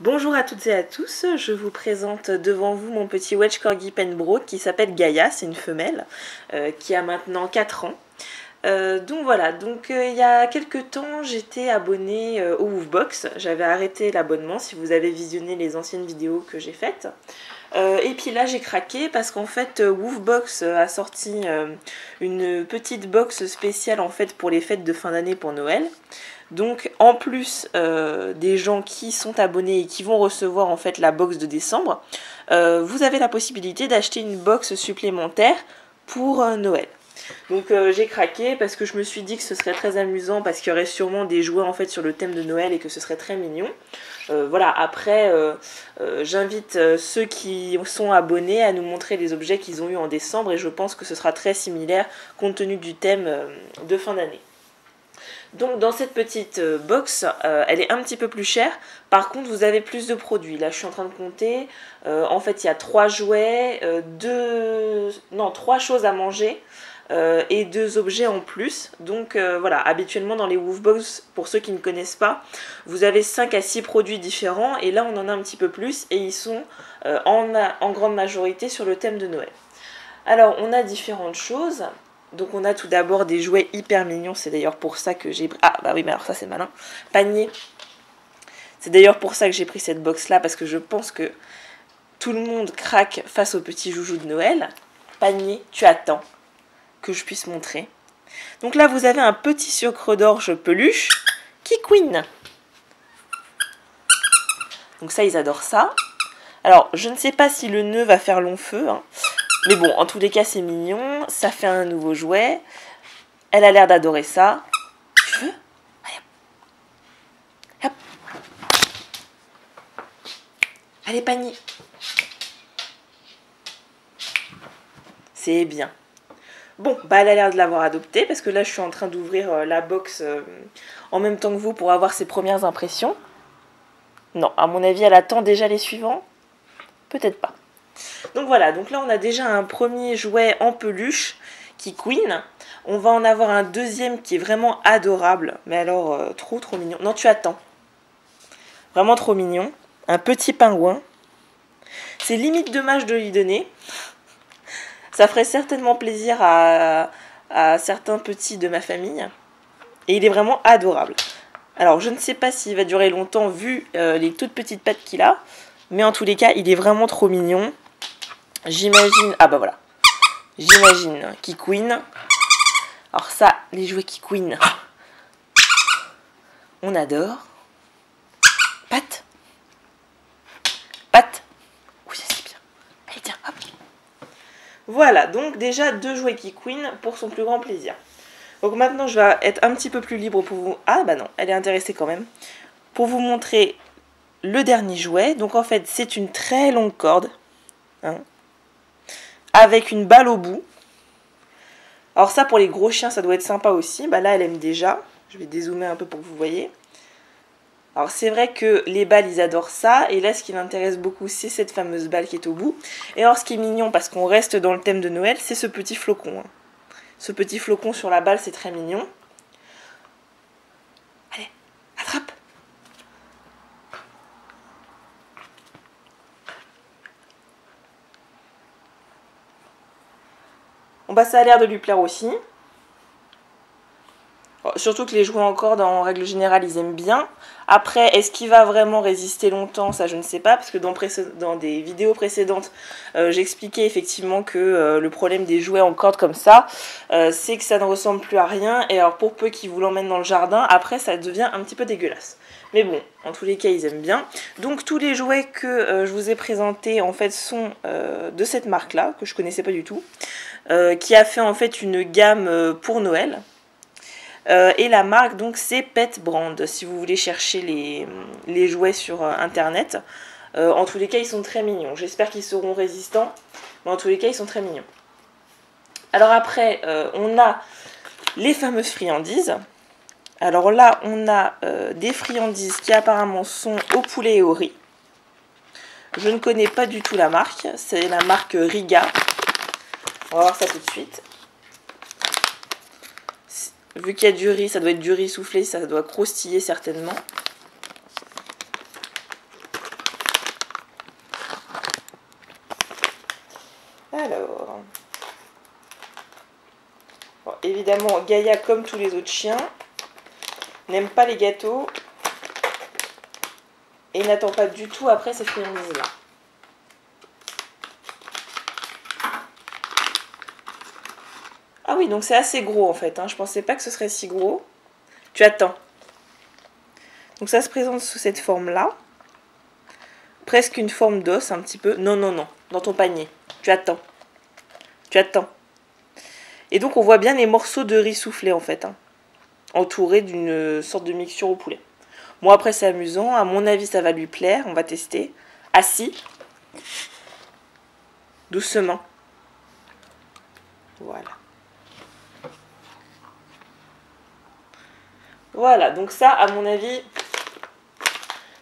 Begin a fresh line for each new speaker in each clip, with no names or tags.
Bonjour à toutes et à tous, je vous présente devant vous mon petit Welsh Corgi Pembroke qui s'appelle Gaïa, c'est une femelle qui a maintenant 4 ans. Il y a quelques temps j'étais abonnée au Woofbox, j'avais arrêté l'abonnement si vous avez visionné les anciennes vidéos que j'ai faites. Et puis là j'ai craqué parce qu'en fait Woofbox a sorti une petite box spéciale en fait pour les fêtes de fin d'année pour Noël. Donc en plus des gens qui sont abonnés et qui vont recevoir en fait la box de décembre, vous avez la possibilité d'acheter une box supplémentaire pour Noël. Donc j'ai craqué parce que je me suis dit que ce serait très amusant parce qu'il y aurait sûrement des jouets en fait sur le thème de Noël et que ce serait très mignon. Voilà, après j'invite ceux qui sont abonnés à nous montrer les objets qu'ils ont eu en décembre et je pense que ce sera très similaire compte tenu du thème de fin d'année. Donc dans cette petite box, elle est un petit peu plus chère. Par contre, vous avez plus de produits. Là, je suis en train de compter. En fait, il y a 3 jouets, 3 choses à manger et 2 objets en plus. Donc voilà, habituellement dans les Woofbox, pour ceux qui ne connaissent pas, vous avez 5 à 6 produits différents. Et là, on en a un petit peu plus et ils sont en grande majorité sur le thème de Noël. Alors, on a différentes choses. Donc on a tout d'abord des jouets hyper mignons, c'est d'ailleurs pour ça que j'ai... Ah bah oui, mais alors ça c'est malin. Panier. C'est d'ailleurs pour ça que j'ai pris cette box là, parce que je pense que tout le monde craque face au petit joujou de Noël. Panier, tu attends que je puisse montrer. Donc là vous avez un petit sucre d'orge peluche qui couine. Donc ça ils adorent ça. Alors je ne sais pas si le nœud va faire long feu, hein. Mais bon, en tous les cas, c'est mignon. Ça fait un nouveau jouet. Elle a l'air d'adorer ça. Tu veux? Allez, hop. Allez, panier. C'est bien. Bon, bah elle a l'air de l'avoir adopté parce que là, je suis en train d'ouvrir la box en même temps que vous pour avoir ses premières impressions. Non, à mon avis, elle attend déjà les suivants. Peut-être pas. Donc voilà, donc là on a déjà un premier jouet en peluche qui couine. On va en avoir un deuxième qui est vraiment adorable, mais alors trop mignon. Non, tu attends. Vraiment trop mignon. Un petit pingouin. C'est limite dommage de lui donner. Ça ferait certainement plaisir à certains petits de ma famille. Et il est vraiment adorable. Alors je ne sais pas s'il va durer longtemps vu les toutes petites pattes qu'il a. Mais en tous les cas, il est vraiment trop mignon. J'imagine... Ah bah voilà. J'imagine qu'il couine. Alors ça, les jouets qui couinent, on adore. Patte. Patte. Oui, c'est bien. Allez, tiens, hop. Voilà, donc déjà 2 jouets qui couinent pour son plus grand plaisir. Donc maintenant, je vais être un petit peu plus libre pour vous... Ah bah non, elle est intéressée quand même. Pour vous montrer le dernier jouet. Donc en fait, c'est une très longue corde. Hein, avec une balle au bout. Alors ça, pour les gros chiens, ça doit être sympa aussi. Bah là, elle aime déjà. Je vais dézoomer un peu pour que vous voyez. Alors c'est vrai que les balles, ils adorent ça. Et là, ce qui m'intéresse beaucoup, c'est cette fameuse balle qui est au bout. Et alors, ce qui est mignon, parce qu'on reste dans le thème de Noël, c'est ce petit flocon. Hein. Ce petit flocon sur la balle, c'est très mignon. Allez, attrape. Bon bah ça a l'air de lui plaire aussi. Surtout que les jouets en corde, en règle générale, ils aiment bien. Après, est-ce qu'il va vraiment résister longtemps? Ça, je ne sais pas, parce que dans des vidéos précédentes, j'expliquais effectivement que le problème des jouets en corde comme ça, c'est que ça ne ressemble plus à rien. Et alors, pour peu qu'ils vous l'emmènent dans le jardin, après, ça devient un petit peu dégueulasse. Mais bon, en tous les cas, ils aiment bien. Donc, tous les jouets que je vous ai présentés, en fait, sont de cette marque-là, que je connaissais pas du tout, qui a fait, en fait, une gamme pour Noël. Et la marque donc c'est Pet Brand si vous voulez chercher les jouets sur internet. En tous les cas ils sont très mignons, j'espère qu'ils seront résistants, mais en tous les cas ils sont très mignons. Alors après on a les fameuses friandises. Alors là on a des friandises qui apparemment sont au poulet et au riz. Je ne connais pas du tout la marque, c'est la marque Riga. On va voir ça tout de suite. Vu qu'il y a du riz, ça doit être du riz soufflé, ça doit croustiller certainement. évidemment, Gaïa, comme tous les autres chiens, n'aime pas les gâteaux et n'attend pas du tout après ces friandises-là. Ah oui, donc c'est assez gros en fait, hein. Je pensais pas que ce serait si gros. Tu attends. Donc ça se présente sous cette forme-là. Presque une forme d'os, un petit peu. Non, non, non, dans ton panier. Tu attends. Tu attends. Et donc on voit bien les morceaux de riz soufflé en fait, hein, entourés d'une sorte de mixture au poulet. Bon après c'est amusant, à mon avis ça va lui plaire, on va tester. Assis. Doucement. Voilà. Voilà, donc ça à mon avis,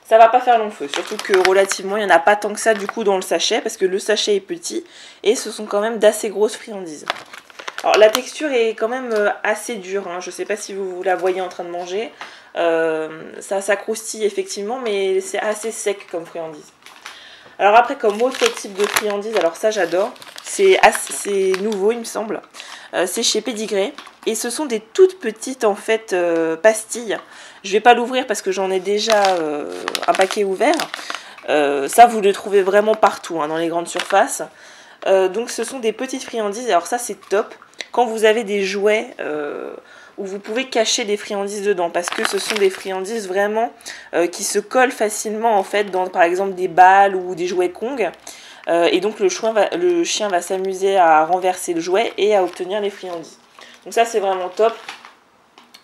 ça va pas faire long feu. Surtout que relativement il n'y en a pas tant que ça du coup dans le sachet, parce que le sachet est petit et ce sont quand même d'assez grosses friandises. Alors la texture est quand même assez dure, hein. Je ne sais pas si vous la voyez en train de manger. Ça croustille effectivement, mais c'est assez sec comme friandise. Alors après, comme autre type de friandise, alors ça j'adore, c'est nouveau il me semble. C'est chez Pédigré. Et ce sont des toutes petites en fait pastilles. Je ne vais pas l'ouvrir parce que j'en ai déjà un paquet ouvert. Ça vous le trouvez vraiment partout, hein, dans les grandes surfaces. Donc ce sont des petites friandises, alors ça c'est top quand vous avez des jouets où vous pouvez cacher des friandises dedans, parce que ce sont des friandises vraiment qui se collent facilement en fait dans par exemple des balles ou des jouets Kong, et donc le chien va s'amuser à renverser le jouet et à obtenir les friandises. Donc ça c'est vraiment top,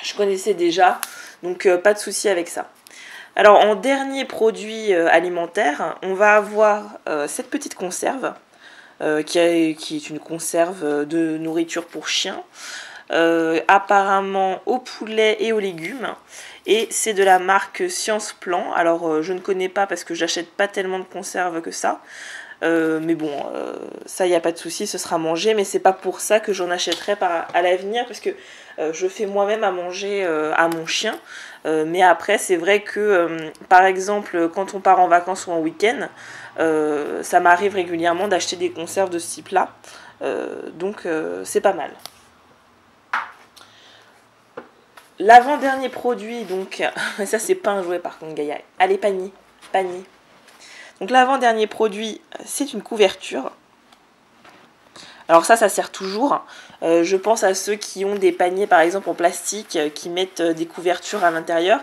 je connaissais déjà, donc pas de souci avec ça. Alors en dernier produit alimentaire, on va avoir cette petite conserve. Qui est une conserve de nourriture pour chiens, apparemment au poulet et aux légumes, et c'est de la marque Science Plan. Alors je ne connais pas parce que j'achète pas tellement de conserves que ça, mais bon, ça il n'y a pas de souci, ce sera mangé, mais c'est pas pour ça que j'en achèterai à l'avenir, parce que je fais moi-même à manger à mon chien. Mais après c'est vrai que par exemple quand on part en vacances ou en week-end, ça m'arrive régulièrement d'acheter des conserves de ce type là, donc c'est pas mal. L'avant-dernier produit, donc ça c'est pas un jouet par contre Gaïa, allez panier. Donc l'avant-dernier produit, c'est une couverture. Alors ça sert toujours. Je pense à ceux qui ont des paniers par exemple en plastique qui mettent des couvertures à l'intérieur,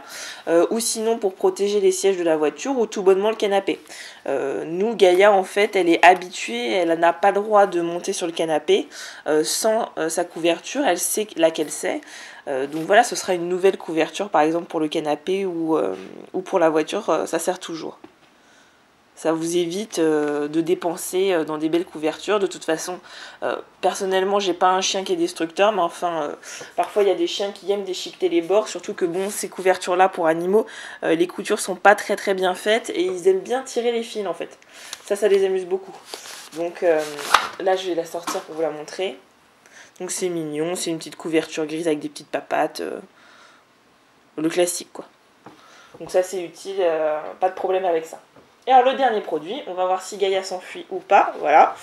ou sinon pour protéger les sièges de la voiture ou tout bonnement le canapé. Nous, Gaïa en fait elle est habituée, elle n'a pas le droit de monter sur le canapé sans sa couverture, elle sait laquelle c'est. Donc voilà, ce sera une nouvelle couverture par exemple pour le canapé ou pour la voiture, ça sert toujours. Ça vous évite de dépenser dans des belles couvertures. De toute façon, personnellement, j'ai pas un chien qui est destructeur, mais enfin, parfois il y a des chiens qui aiment déchiqueter les bords, surtout que bon, ces couvertures-là pour animaux, les coutures sont pas très très bien faites et ils aiment bien tirer les fils en fait. Ça les amuse beaucoup. Donc là, je vais la sortir pour vous la montrer. Donc c'est mignon, c'est une petite couverture grise avec des petites papates, le classique quoi. Donc ça c'est utile, pas de problème avec ça. Et alors le dernier produit, on va voir si Gaïa s'enfuit ou pas, voilà.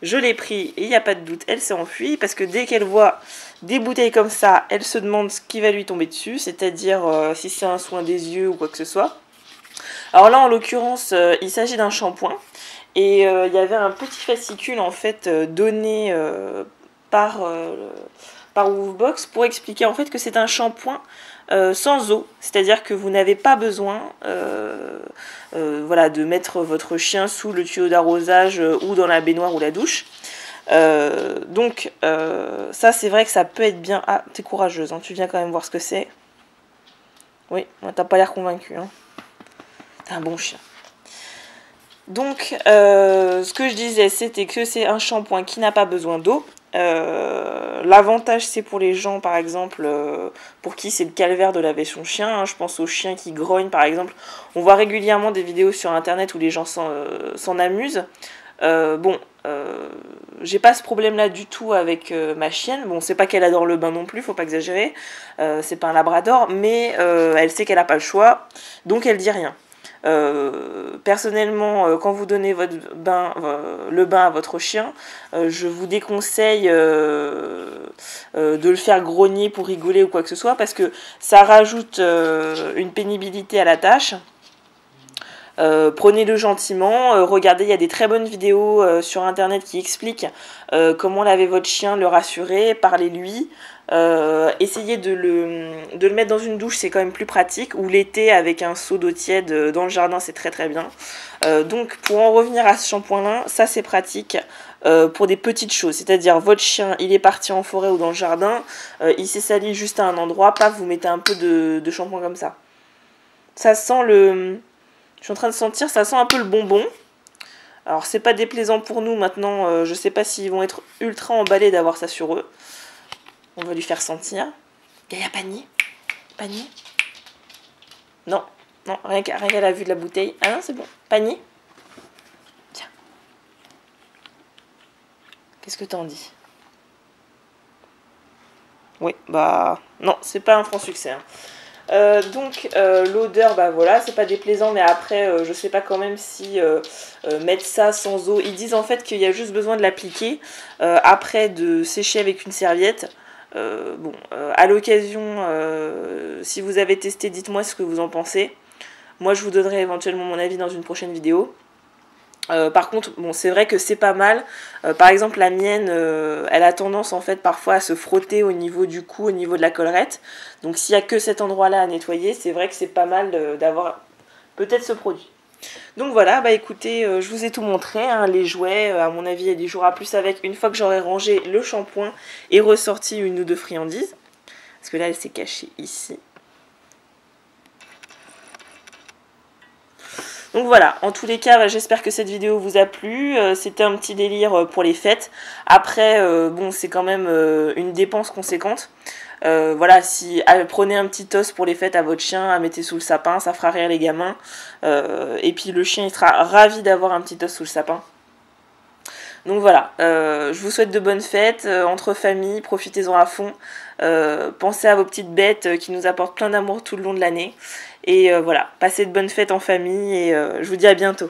Je l'ai pris et il n'y a pas de doute, elle s'est enfuie parce que dès qu'elle voit des bouteilles comme ça, elle se demande ce qui va lui tomber dessus, c'est-à-dire si c'est un soin des yeux ou quoi que ce soit. Alors là en l'occurrence, il s'agit d'un shampoing et il y avait un petit fascicule en fait donné par Woofbox pour expliquer en fait que c'est un shampoing sans eau, c'est-à-dire que vous n'avez pas besoin voilà, de mettre votre chien sous le tuyau d'arrosage ou dans la baignoire ou la douche. Donc ça c'est vrai que ça peut être bien. Ah, t'es courageuse, hein, tu viens quand même voir ce que c'est. Oui, t'as pas l'air convaincu, hein. T'es un bon chien. Donc ce que je disais, c'était que c'est un shampoing qui n'a pas besoin d'eau. L'avantage c'est pour les gens par exemple pour qui c'est le calvaire de laver son chien, hein. Je pense aux chiens qui grognent par exemple. On voit régulièrement des vidéos sur internet où les gens s'en amusent. J'ai pas ce problème là du tout avec ma chienne. Bon, c'est pas qu'elle adore le bain non plus, faut pas exagérer, c'est pas un labrador, mais elle sait qu'elle a pas le choix, donc elle dit rien. Personnellement, quand vous donnez votre bain, le bain à votre chien, je vous déconseille de le faire grogner pour rigoler ou quoi que ce soit, parce que ça rajoute une pénibilité à la tâche. Prenez-le gentiment, regardez, il y a des très bonnes vidéos sur internet qui expliquent comment laver votre chien, le rassurer, parlez-lui. Essayez de le mettre dans une douche, c'est quand même plus pratique, ou l'été avec un seau d'eau tiède dans le jardin, c'est très très bien. Donc pour en revenir à ce shampoing-là, ça c'est pratique pour des petites choses, c'est-à-dire votre chien il est parti en forêt ou dans le jardin, il s'est sali juste à un endroit, paf, vous mettez un peu de shampoing comme ça. Ça sent le... Je suis en train de sentir, ça sent un peu le bonbon. Alors c'est pas déplaisant pour nous maintenant, je sais pas s'ils vont être ultra emballés d'avoir ça sur eux. On va lui faire sentir. Gaïa, panier. Panier. Non, non, rien qu'à la vue de la bouteille. Ah non, c'est bon. Panier. Tiens. Qu'est-ce que t'en dis? Oui, bah... Non, c'est pas un franc succès. Hein. Donc l'odeur, bah voilà, c'est pas déplaisant, mais après je sais pas quand même si mettre ça sans eau. Ils disent en fait qu'il y a juste besoin de l'appliquer après de sécher avec une serviette. Bon, à l'occasion, si vous avez testé, dites-moi ce que vous en pensez. Moi je vous donnerai éventuellement mon avis dans une prochaine vidéo. Par contre, bon, c'est vrai que c'est pas mal. Par exemple, la mienne, elle a tendance en fait parfois à se frotter au niveau du cou, au niveau de la collerette. Donc s'il n'y a que cet endroit-là à nettoyer, c'est vrai que c'est pas mal d'avoir peut-être ce produit. Donc voilà, bah écoutez, je vous ai tout montré, hein, les jouets, à mon avis, il y jouera plus avec une fois que j'aurai rangé le shampoing et ressorti une ou deux friandises. Parce que là, elle s'est cachée ici. Donc voilà, en tous les cas, j'espère que cette vidéo vous a plu. C'était un petit délire pour les fêtes. Après, bon, c'est quand même une dépense conséquente. Voilà, prenez un petit os pour les fêtes à votre chien, mettez sous le sapin, ça fera rire les gamins. Et puis le chien, il sera ravi d'avoir un petit os sous le sapin. Donc voilà, je vous souhaite de bonnes fêtes, entre familles, profitez-en à fond. Pensez à vos petites bêtes qui nous apportent plein d'amour tout le long de l'année. Et voilà, passez de bonnes fêtes en famille et je vous dis à bientôt.